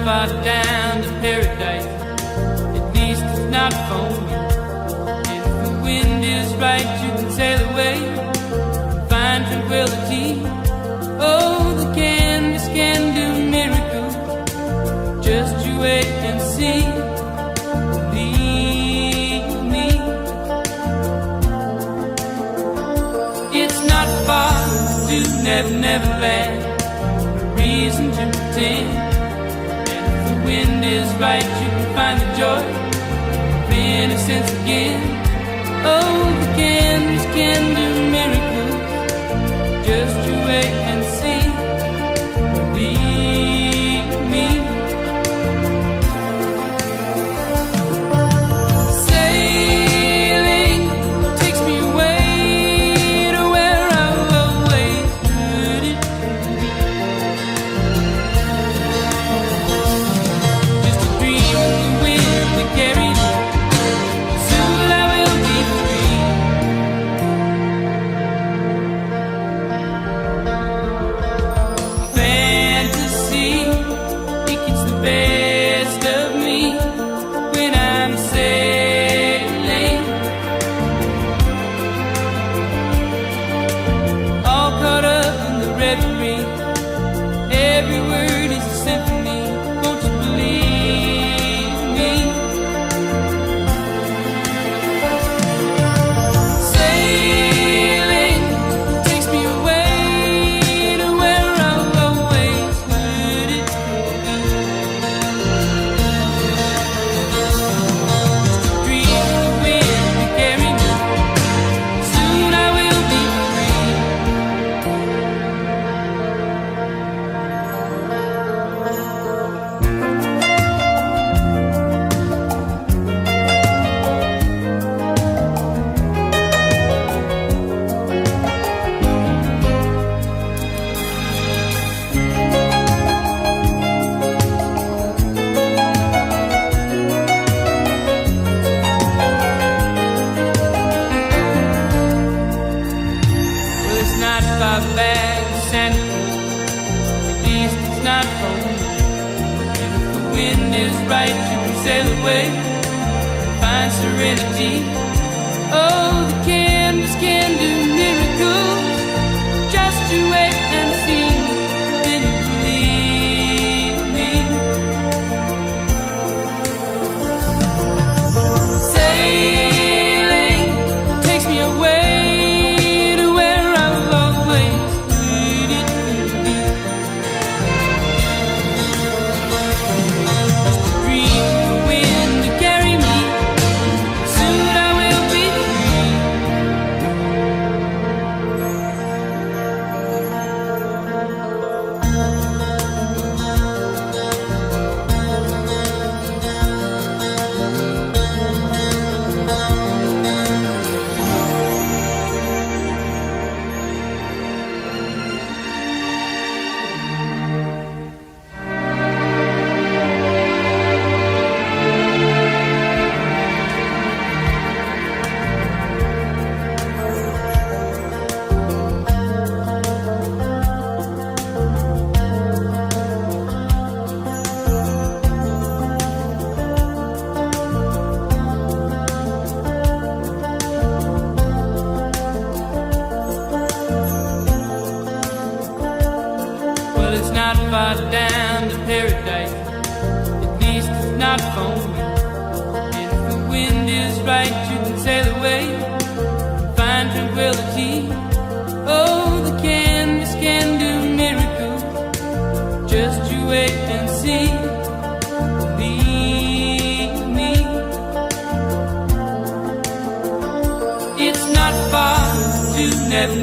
far down to paradise, at least it's not foamy. And if the wind is right, you can sail away and find tranquility. Oh, the canvas can do miracles, just you wait and see. Believe me, it's not far to Never Land, no reason to pretend. Wind is right, you can find the joy of innocence again. Oh, the canvas can do miracles, just you wait and see. Believe me. Sailing takes me away to where I've always heard it.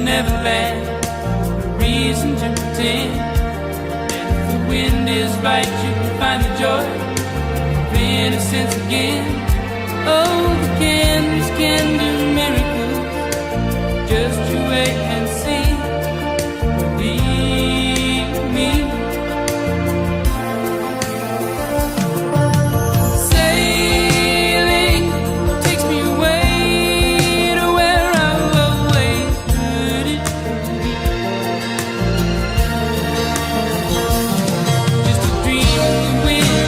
Never Land, no reason to pretend. And if the wind is right, you can find the joy of innocence again. Oh, the canvas can do miracles, just you wait and see. Believe me. Sailing takes me away to where I've always heard it. Just a dream in the wind.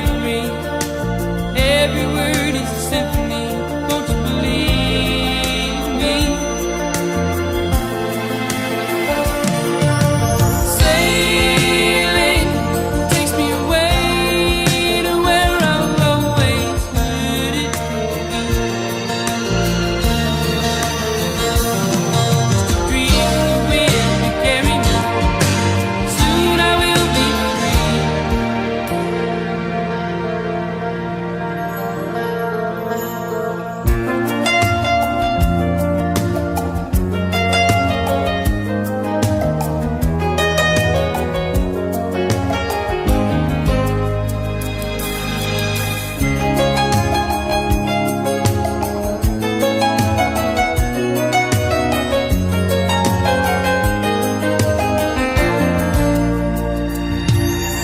tambourine. Every word is a symphony. Won't you believe me? Sailing takes me away to where I've always heard it be. Just a dream the wind to carry me. Soon I will be free.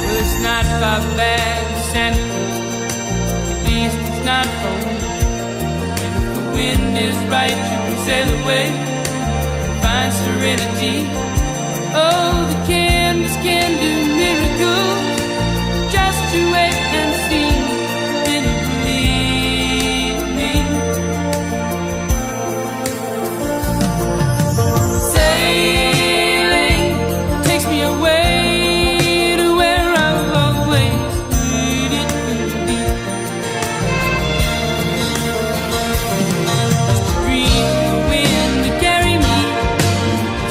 Well, it's not far back to Santa Cruz. At least it's not home. And if the wind is right, you can sail away and find serenity. Oh, the canvas can do miracles. Just you wait and see. Then you believe me. Sailing takes me away to where I've always heard it be. Just a dream the wind to carry me.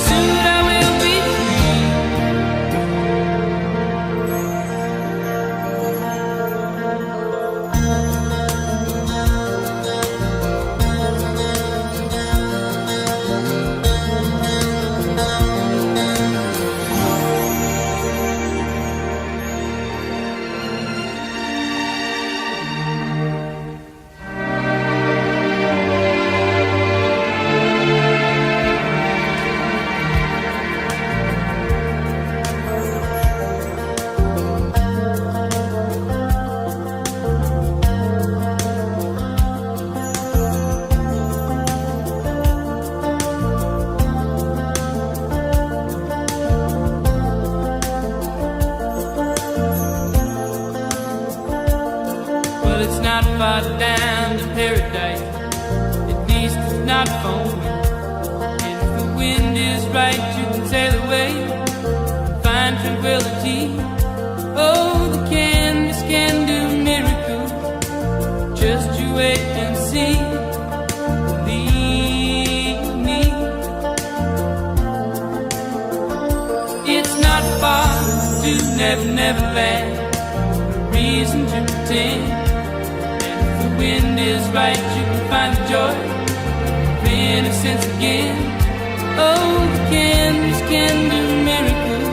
Soon I will be free. Well, it's not far down to paradise. At least it's not foaming. And if the wind is right, you can sail away and find tranquility. Oh, the canvas can do miracles. Just you wait and see. Believe me. It's not far to Never Never Land. No reason to pretend. The wind is right, you can find the joy of innocence again. Oh, the canvas can do miracles.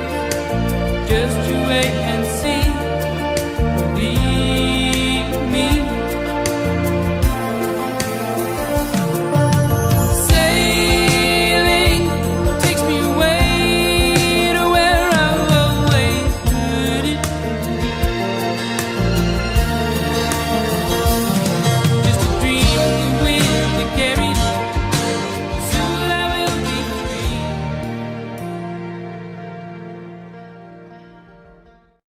Just you wait and